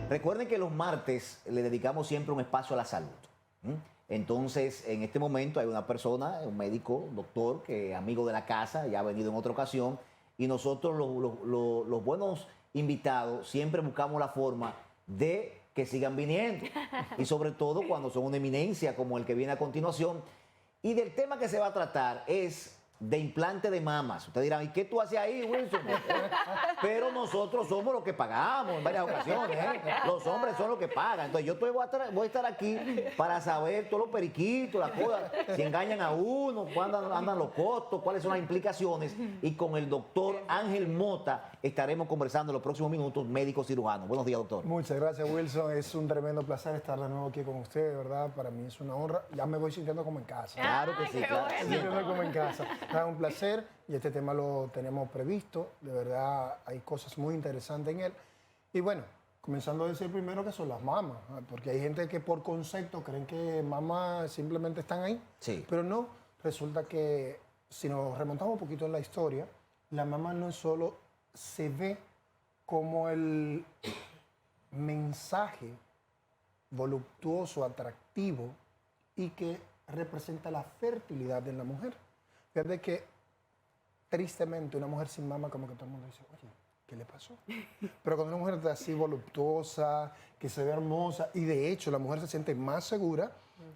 Recuerden que los martes le dedicamos siempre un espacio a la salud. ¿M? Entonces, en este momento hay una persona, un médico, doctor, que es amigo de la casa, ya ha venido en otra ocasión, y nosotros los buenos invitados siempre buscamos la forma de que sigan viniendo, y sobre todo cuando son una eminencia como el que viene a continuación. Y del tema que se va a tratar es de implante de mamas. Ustedes dirán, ¿y qué tú haces ahí, Wilson? Pero nosotros somos los que pagamos en varias ocasiones. Los hombres son los que pagan. Entonces yo voy a estar aquí para saber todos los periquitos, las cosas, si engañan a uno, cuándo andan los costos, cuáles son las implicaciones. Y con el doctor Ángel Mota estaremos conversando en los próximos minutos, médico cirujano. Buenos días, doctor. Muchas gracias, Wilson. Es un tremendo placer estar de nuevo aquí con usted, de verdad. Para mí es una honra. Ya me voy sintiendo como en casa. Claro que sí, claro. Bueno. Sintiendo como en casa. Es un placer y este tema lo tenemos previsto. De verdad, hay cosas muy interesantes en él. Y bueno, comenzando a decir primero que son las mamas, porque hay gente que por concepto creen que mamas simplemente están ahí. Sí. Pero no, resulta que si nos remontamos un poquito en la historia, la mama no es solo se ve como el mensaje voluptuoso, atractivo y que representa la fertilidad de la mujer. Fíjate que tristemente una mujer sin mama como que todo el mundo dice, oye, ¿qué le pasó? Pero cuando una mujer está así voluptuosa, que se ve hermosa, y de hecho la mujer se siente más segura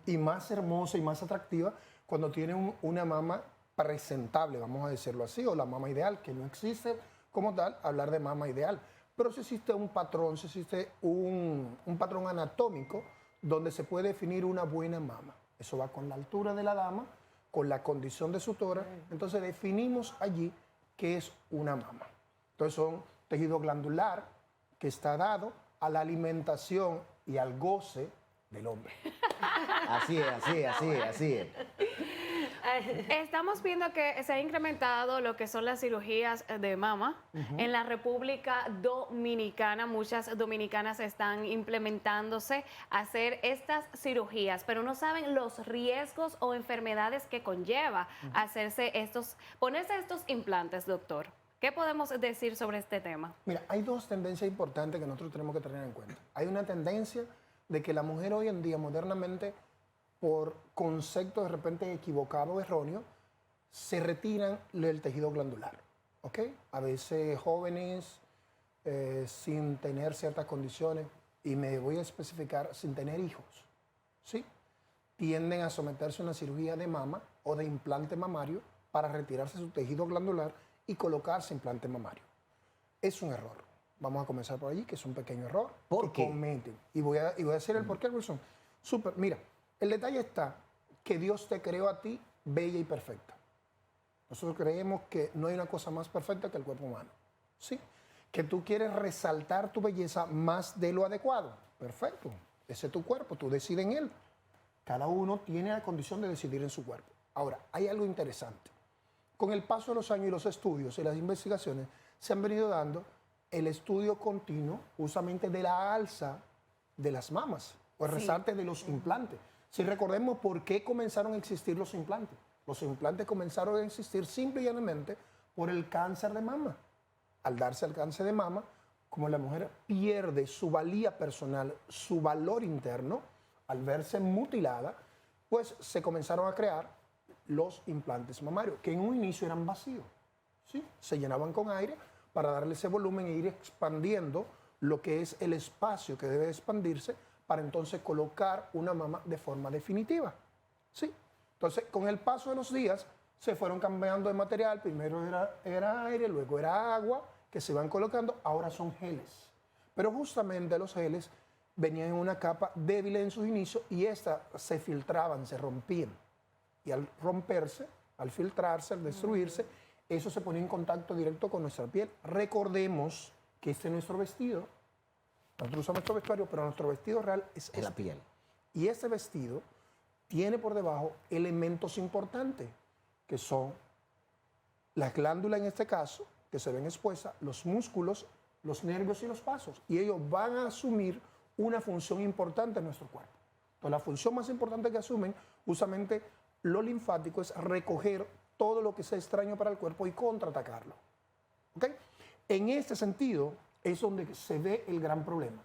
y más hermosa y más atractiva cuando tiene una mama presentable, vamos a decirlo así, o la mama ideal, que no existe como tal hablar de mama ideal. Pero sí existe un patrón, sí existe un patrón anatómico donde se puede definir una buena mama. Eso va con la altura de la dama, con la condición de su tórax. Entonces definimos allí qué es una mama. Entonces son tejido glandular que está dado a la alimentación y al goce del hombre. Así es. Estamos viendo que se ha incrementado lo que son las cirugías de mama en la República Dominicana. Muchas dominicanas están implementándose a hacer estas cirugías, pero no saben los riesgos o enfermedades que conlleva ponerse estos implantes, doctor. ¿Qué podemos decir sobre este tema? Mira, hay dos tendencias importantes que nosotros tenemos que tener en cuenta. Hay una tendencia de que la mujer hoy en día, modernamente, por conceptos de repente equivocados o erróneos, se retiran el tejido glandular. ¿Ok? A veces jóvenes, sin tener ciertas condiciones, y me voy a especificar, sin tener hijos, ¿sí? Tienden a someterse a una cirugía de mama o de implante mamario para retirarse su tejido glandular y colocarse implante mamario. Es un error. Vamos a comenzar por allí, que es un pequeño error. ¿Por qué? Cometen. Y voy a decir el por qué, Wilson. Súper. Mira, el detalle está que Dios te creó a ti bella y perfecta. Nosotros creemos que no hay una cosa más perfecta que el cuerpo humano. ¿Sí? Que tú quieres resaltar tu belleza más de lo adecuado. Perfecto. Ese es tu cuerpo, tú decides en él. Cada uno tiene la condición de decidir en su cuerpo. Ahora, hay algo interesante. Con el paso de los años y los estudios y las investigaciones se han venido dando el estudio continuo justamente de la alza de las mamas o el resalte de los implantes. Si recordemos por qué comenzaron a existir los implantes. Los implantes comenzaron a existir simple y llanamente por el cáncer de mama. Al darse el cáncer de mama, como la mujer pierde su valía personal, su valor interno, al verse mutilada, pues se comenzaron a crear los implantes mamarios, que en un inicio eran vacíos, ¿sí? Se llenaban con aire para darle ese volumen e ir expandiendo lo que es el espacio que debe expandirse para entonces colocar una mama de forma definitiva, ¿sí? Entonces, con el paso de los días, se fueron cambiando de material. Primero era aire, luego era agua, que se van colocando. Ahora son geles. Pero justamente los geles venían en una capa débil en sus inicios y estas se filtraban, se rompían. Y al romperse, al filtrarse, al destruirse, eso se ponía en contacto directo con nuestra piel. Recordemos que este es nuestro vestido. Nosotros usamos nuestro vestuario, pero nuestro vestido real es la piel. Y ese vestido tiene por debajo elementos importantes, que son las glándulas en este caso, que se ven expuestas, los músculos, los nervios y los vasos. Y ellos van a asumir una función importante en nuestro cuerpo. Entonces, la función más importante que asumen, justamente lo linfático, es recoger todo lo que sea extraño para el cuerpo y contraatacarlo. ¿Ok? En este sentido, es donde se ve el gran problema.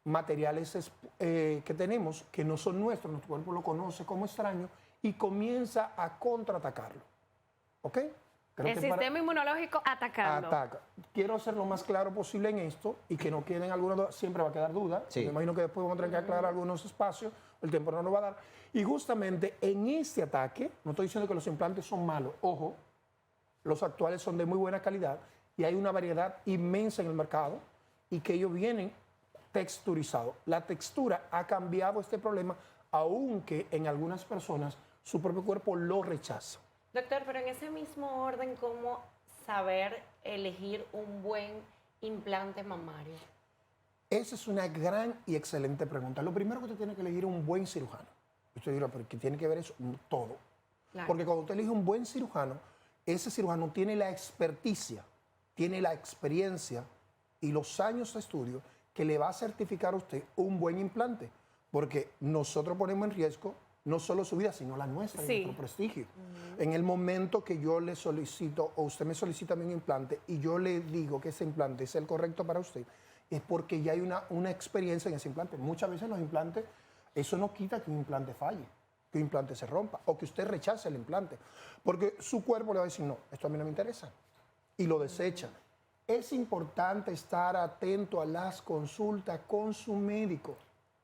materiales que tenemos que no son nuestros, nuestro cuerpo lo conoce como extraño y comienza a contraatacarlo. ¿Ok? Creo El que sistema inmunológico atacando. ataca. Quiero ser lo más claro posible en esto y que no queden algunas dudas. Siempre va a quedar duda. Sí. Me imagino que después vamos a tener que aclarar algunos espacios. El tiempo no nos va a dar. Y justamente en este ataque, no estoy diciendo que los implantes son malos. Ojo, los actuales son de muy buena calidad y hay una variedad inmensa en el mercado y que ellos vienen texturizados. La textura ha cambiado este problema, aunque en algunas personas su propio cuerpo lo rechaza. Doctor, pero en ese mismo orden, ¿cómo saber elegir un buen implante mamario? Esa es una gran y excelente pregunta. Lo primero que usted tiene que elegir es un buen cirujano. Usted dirá, pero ¿qué tiene que ver eso? Todo. Claro. Porque cuando usted elige un buen cirujano, ese cirujano tiene la experticia, tiene la experiencia y los años de estudio que le va a certificar a usted un buen implante. Porque nosotros ponemos en riesgo no solo su vida, sino la nuestra Sí. y nuestro prestigio. En el momento que yo le solicito, o usted me solicita a mí un implante, y yo le digo que ese implante es el correcto para usted, es porque ya hay una experiencia en ese implante. Muchas veces los implantes, eso no quita que un implante falle, que un implante se rompa, o que usted rechace el implante. Porque su cuerpo le va a decir, no, esto a mí no me interesa, y lo desecha. Es importante estar atento a las consultas con su médico.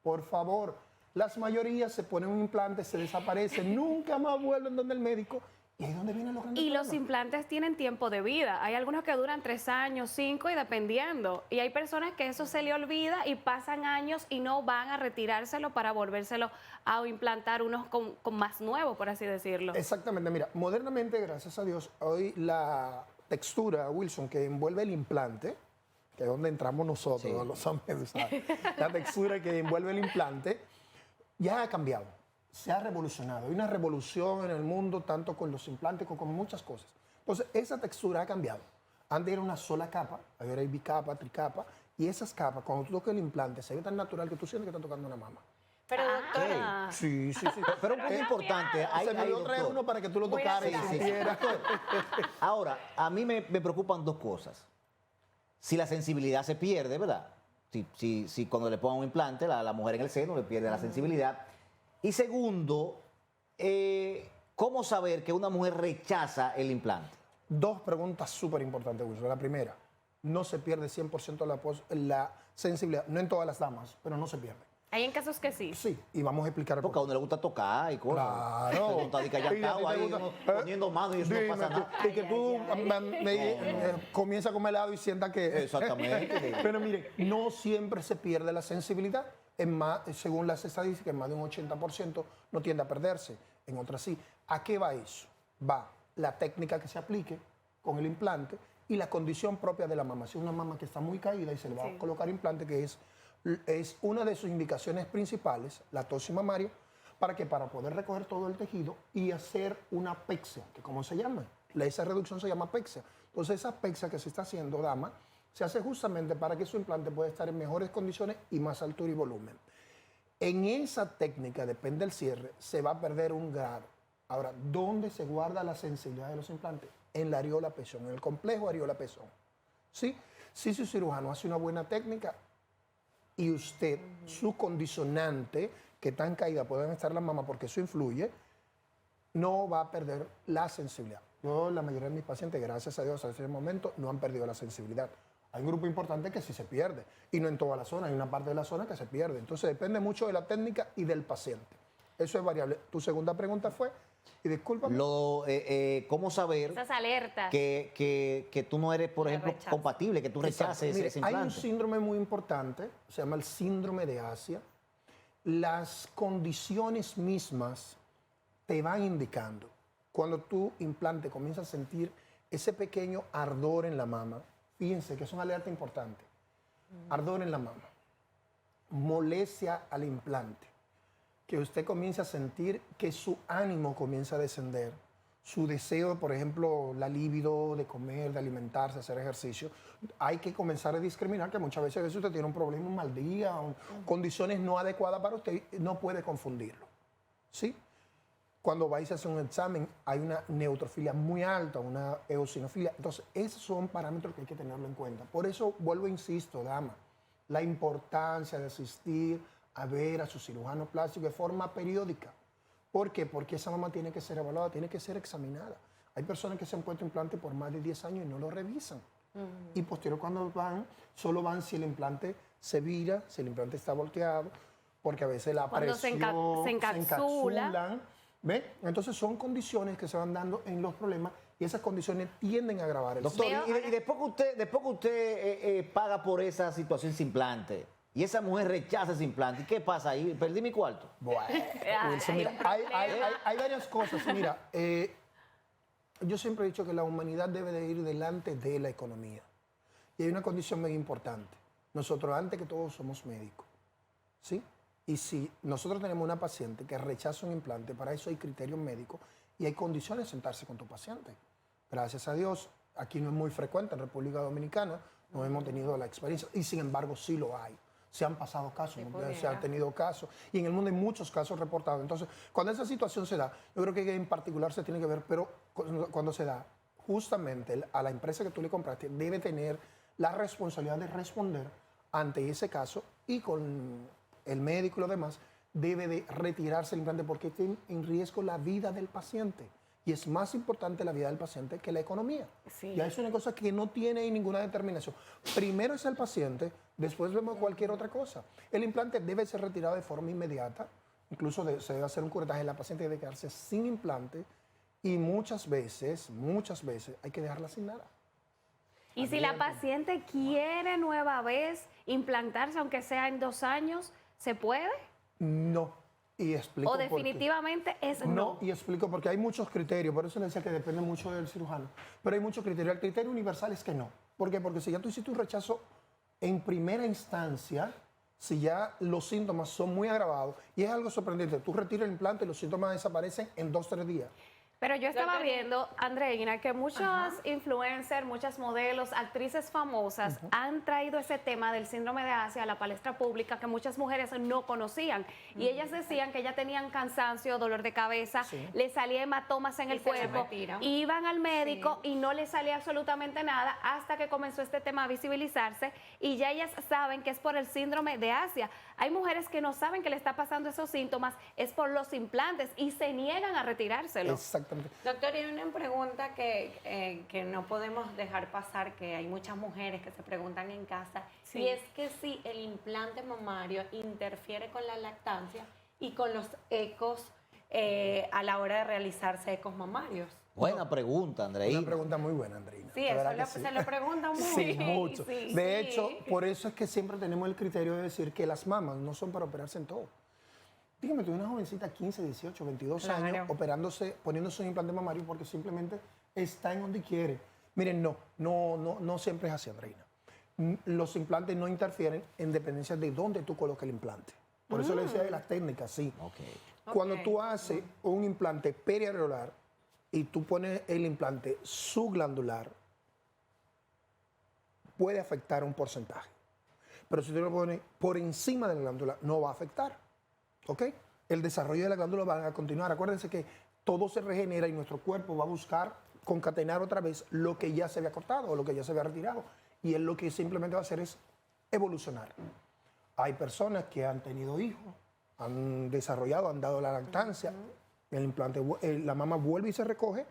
Por favor, las mayorías se ponen un implante, se desaparecen, nunca más vuelven donde el médico. Y ahí es donde vienen los grandes Y los problemas. implantes tienen tiempo de vida. Hay algunos que duran 3 años, 5 y dependiendo. Y hay personas que eso se le olvida y pasan años y no van a retirárselo para volvérselo a implantar unos con más nuevos, por así decirlo. Exactamente, mira, modernamente, gracias a Dios, hoy la textura, Wilson, que envuelve el implante, que es donde entramos nosotros, Sí. los hombres, ¿sabes? La textura que envuelve el implante, ya ha cambiado, se ha revolucionado. Hay una revolución en el mundo, tanto con los implantes como con muchas cosas. Entonces, esa textura ha cambiado. Antes era una sola capa, ahora hay bicapa, tricapa, y esas capas, cuando tú tocas el implante, se ve tan natural que tú sientes que estás tocando una mama. Pero doctor, Ah. Sí, sí, sí. Pero un punto importante, Se me dio traer doctor. uno para que tú lo Muy tocaras y natural. Sí, sí. sintieras. Ahora, a mí me preocupan dos cosas. Si la sensibilidad se pierde, ¿verdad? Si cuando le pongan un implante, la mujer en el seno le pierde la sensibilidad. Y segundo, ¿cómo saber que una mujer rechaza el implante? Dos preguntas súper importantes, Wilson. La primera, no se pierde 100% la sensibilidad, no en todas las damas, pero no se pierde. Hay en casos que sí. Sí, y vamos a explicar Porque a uno le gusta tocar y cosas. Claro. Uno está dicallantado ahí, uno poniendo mano y eso no pasa nada. Y que tú comienzas a comer helado y sientas que... Exactamente. Pero mire, no siempre se pierde la sensibilidad. Según las estadísticas, más de un 80% no tiende a perderse. En otras sí. ¿A qué va eso? Va la técnica que se aplique con el implante y la condición propia de la mama. Si es una mama que está muy caída y se le va a colocar implante, que es una de sus indicaciones principales, la tosis mamaria, para poder recoger todo el tejido y hacer una pexia, que ¿cómo se llama? Esa reducción se llama pexia. Entonces esa pexia que se está haciendo, dama, se hace justamente para que su implante pueda estar en mejores condiciones y más altura y volumen. En esa técnica, depende del cierre, se va a perder un grado. Ahora, ¿dónde se guarda la sensibilidad de los implantes? En la areola pezón, en el complejo areola pezón. ¿Sí? Si su cirujano hace una buena técnica y usted, su condicionante, que tan caída pueden estar las mamas porque eso influye, no va a perder la sensibilidad. Yo, la mayoría de mis pacientes, gracias a Dios, a ese momento, no han perdido la sensibilidad. Hay un grupo importante que sí se pierde, y no en toda la zona, hay una parte de la zona que se pierde. Entonces depende mucho de la técnica y del paciente. Eso es variable. Tu segunda pregunta fue, y discúlpame. ¿Cómo saber Esas alertas. que tú no eres, por Que ejemplo, rechaza. compatible, que tú rechaces Mire, ese hay un implante? síndrome muy importante, se llama el síndrome de Asia. Las condiciones mismas te van indicando. Cuando tu implante comienza a sentir ese pequeño ardor en la mama, fíjense que es una alerta importante. Ardor en la mama, molestia al implante, que usted comience a sentir que su ánimo comienza a descender, su deseo, por ejemplo, la libido de comer, de alimentarse, hacer ejercicio. Hay que comenzar a discriminar que muchas veces usted tiene un problema, un mal día, condiciones no adecuadas para usted, no puede confundirlo. ¿Sí? Cuando vais a hacer un examen, hay una neutrofilia muy alta, una eosinofilia. Entonces, esos son parámetros que hay que tenerlo en cuenta. Por eso, vuelvo e insisto, dama, la importancia de asistir a ver a su cirujano plástico de forma periódica. ¿Por qué? Porque esa mamá tiene que ser evaluada, tiene que ser examinada. Hay personas que se han puesto implante por más de 10 años y no lo revisan. Y posterior cuando van, solo van si el implante se vira, si el implante está volteado, porque a veces la Cuando se presión se encapsula. encapsulan, ¿ve? Entonces son condiciones que se van dando en los problemas y esas condiciones tienden a agravar el Doctor, Veo- y después que usted paga por esa situación sin implante y esa mujer rechaza ese implante, ¿qué pasa ahí? Perdí mi cuarto. Bueno, Wilson, mira, hay varias cosas. Mira, yo siempre he dicho que la humanidad debe de ir delante de la economía. Y hay una condición muy importante. Nosotros, antes que todo, somos médicos. ¿Sí? Y si nosotros tenemos una paciente que rechaza un implante, para eso hay criterios médicos y hay condiciones de sentarse con tu paciente. Gracias a Dios, aquí no es muy frecuente, en República Dominicana no hemos tenido la experiencia y sin embargo sí lo hay. Se han pasado casos, se han tenido casos y en el mundo hay muchos casos reportados. Entonces, cuando esa situación se da, yo creo que en particular se tiene que ver, pero cuando se da, justamente a la empresa que tú le compraste debe tener la responsabilidad de responder ante ese caso y con el médico y lo demás debe de retirarse el implante porque tiene en riesgo la vida del paciente. Y es más importante la vida del paciente que la economía. Sí. Ya es una cosa que no tiene ahí ninguna determinación. Primero es el paciente, después vemos cualquier otra cosa. El implante debe ser retirado de forma inmediata, incluso se debe hacer un curetaje, la paciente debe quedarse sin implante y muchas veces hay que dejarla sin nada. Y si la paciente quiere nueva vez implantarse, aunque sea en 2 años, ¿se puede? No. Y explico ¿O por qué. definitivamente es no? No, y explico porque hay muchos criterios, por eso le decía que depende mucho del cirujano, pero hay muchos criterios. El criterio universal es que no. ¿Por qué? Porque si ya tú hiciste un rechazo en primera instancia, si ya los síntomas son muy agravados, y es algo sorprendente, tú retiras el implante y los síntomas desaparecen en 2 o 3 días. Pero yo estaba Doctora. viendo, Andreina, que muchas influencers, muchas modelos, actrices famosas han traído ese tema del síndrome de Asia a la palestra pública que muchas mujeres no conocían. Y ellas decían que ya tenían cansancio, dolor de cabeza, Sí. le salía hematomas en Y el se les cuerpo, retiran. iban al médico y no les salía absolutamente nada hasta que comenzó este tema a visibilizarse y ya ellas saben que es por el síndrome de Asia. Hay mujeres que no saben que le está pasando esos síntomas, es por los implantes y se niegan a retirárselo. Exactamente. Doctor, y una pregunta que no podemos dejar pasar, que hay muchas mujeres que se preguntan en casa, Sí. y es que si el implante mamario interfiere con la lactancia y con los ecos a la hora de realizarse ecos mamarios. Buena pregunta, Andreina. Una pregunta muy buena, Andreina. Sí, De eso verdad que se lo preguntan mucho. Sí, mucho. sí, De sí. hecho, por eso es que siempre tenemos el criterio de decir que las mamas no son para operarse en todo. Dígame, tuve una jovencita 15, 18, 22 Claro. años operándose, poniéndose un implante mamario porque simplemente está en donde quiere. Miren, no siempre es así, Andreina. Los implantes no interfieren en dependencia de dónde tú colocas el implante. Por eso le decía de las técnicas, sí. Ok. Cuando Ok. tú haces un implante periareolar y tú pones el implante subglandular, puede afectar un porcentaje. Pero si tú lo pones por encima de la glándula, no va a afectar. ¿Ok? El desarrollo de la glándula va a continuar. Acuérdense que todo se regenera y nuestro cuerpo va a buscar concatenar otra vez lo que ya se había cortado o lo que ya se había retirado. Y él lo que simplemente va a hacer es evolucionar. Hay personas que han tenido hijos, han desarrollado, han dado la lactancia, el implante, la mama vuelve y se recoge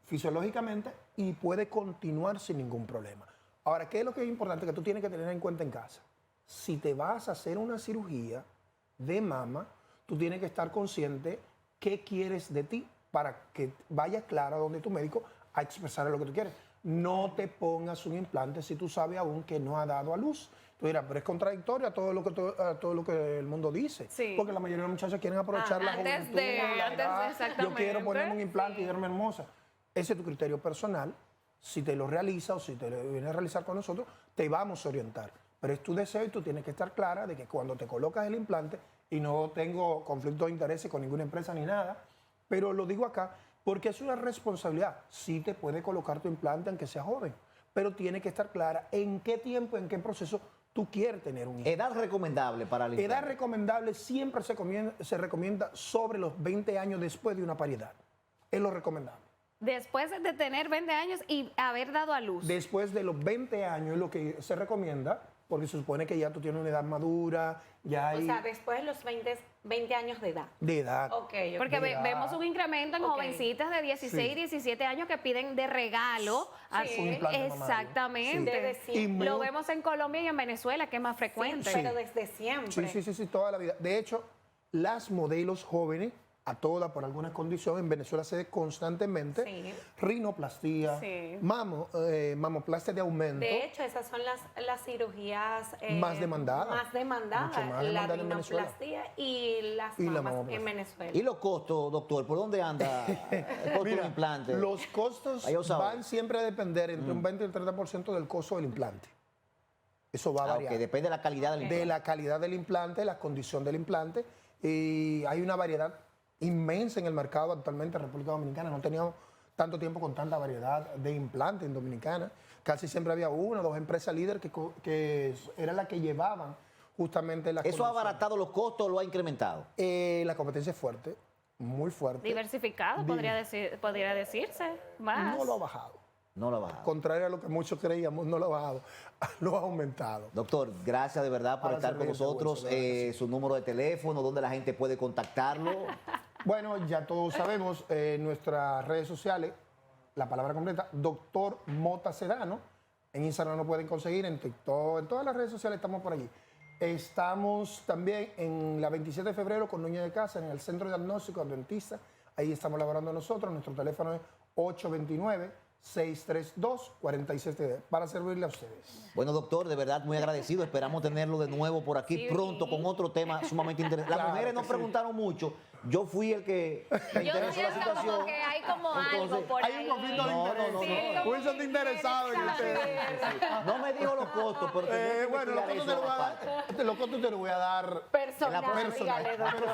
fisiológicamente y puede continuar sin ningún problema. Ahora, ¿qué es lo que es importante que tú tienes que tener en cuenta en casa? Si te vas a hacer una cirugía de mama, tú tienes que estar consciente qué quieres de ti para que vayas claro a donde tu médico a expresar lo que tú quieres. No te pongas un implante si tú sabes aún que no ha dado a luz. Tú dirás, pero es contradictorio a todo lo que el mundo dice. Sí. Porque la mayoría de los muchachos quieren aprovechar la Antes juventud, de- la antes de- edad. Yo exactamente. quiero ponerme un implante Sí. y verme hermosa. Ese es tu criterio personal. Si te lo realiza o si te lo vienes a realizar con nosotros, te vamos a orientar. Pero es tu deseo y tú tienes que estar clara de que cuando te colocas el implante, y no tengo conflicto de intereses con ninguna empresa ni nada, pero lo digo acá porque es una responsabilidad. Sí te puede colocar tu implante aunque sea joven, pero tiene que estar clara en qué tiempo, en qué proceso tú quieres tener un hijo. Edad recomendable para el Edad implante. recomendable siempre se recomienda sobre los 20 años después de una paridad. Es lo recomendable. Después de tener 20 años y haber dado a luz. Después de los 20 años es lo que se recomienda porque se supone que ya tú tienes una edad madura, ya O hay sea, después de los 20 años de edad. de edad. Ok, ok. Porque Mira. vemos un incremento en Ok. jovencitas de 16, Sí. 17 años que piden de regalo. Sí. Un implante mamario. Exactamente. Desde siempre. Lo vemos en Colombia y en Venezuela, que es más frecuente. Pero desde siempre. Sí, toda la vida. De hecho, las modelos jóvenes, a todas por alguna condición, en Venezuela se ve constantemente Sí. rinoplastia, Sí. mamoplastia de aumento. De hecho, esas son las cirugías Más demandadas. Más demandadas. Mucho más La demandadas en Venezuela. rinoplastia y las Y la mamas mamoplastia. en Venezuela. ¿Y los costos, doctor? ¿Por dónde anda el costo Mira, del implante? los costos Ahí os sabe. van siempre a depender entre un 20 y un 30% del costo del implante. Eso va a variar. Ok, depende de la calidad del implante. De la calidad del implante, la condición del implante. Y hay una variedad inmensa en el mercado actualmente en República Dominicana. No teníamos tanto tiempo con tanta variedad de implantes en Dominicana. Casi siempre había una o dos empresas líderes que eran las que llevaban justamente la ¿Eso ha condición. abaratado los costos o lo ha incrementado? La competencia es fuerte, muy fuerte. Diversificado, podría decirse. Más. No lo ha bajado. No lo ha bajado. Contrario a lo que muchos creíamos, no lo ha bajado, lo ha aumentado. Doctor, gracias de verdad por Para estar con servirte, nosotros. Wilson, de verdad que Su número de teléfono, donde la gente puede contactarlo. Bueno, ya todos sabemos, en nuestras redes sociales, la palabra completa, Doctor Mota Sedano. En Instagram lo pueden conseguir, en TikTok, en todas las redes sociales estamos por allí. Estamos también en la 27 de febrero con Dueña de Casa, en el Centro Diagnóstico Adventista. Ahí estamos laborando nosotros. Nuestro teléfono es 829-632-4710 para servirle a ustedes. Bueno, doctor, de verdad muy agradecido. Esperamos tenerlo de nuevo por aquí Sí. pronto con otro tema sumamente interesante. Las Claro mujeres que nos sí. preguntaron mucho. Yo fui el que me Yo interesó la siento situación. como que hay como algo Entonces, por Hay ahí. un conflicto de No, interés. no, Sí, no. como Wilson que está interesado en quiere ustedes. saber. No me dijo los costos, pero tendré que Bueno, los investigar costos te eso lo voy a aparte. dar. Los costos te lo voy a dar Personal, próxima- dígale, Pero doctor.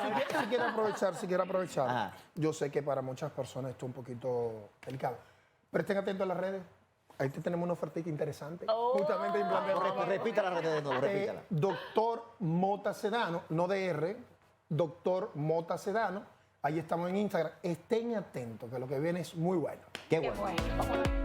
si quiere aprovechar, Ajá. yo sé que para muchas personas esto es un poquito delicado. Presten atentos a las redes. Ahí te tenemos una ofertita interesante. Justamente de implante mamario. Repita la red de nuevo, repítala. Doctor Mota Sedano, no de R, Doctor Mota Sedano. Ahí estamos en Instagram. Estén atentos, que lo que viene es muy bueno. Qué Qué bueno. bueno.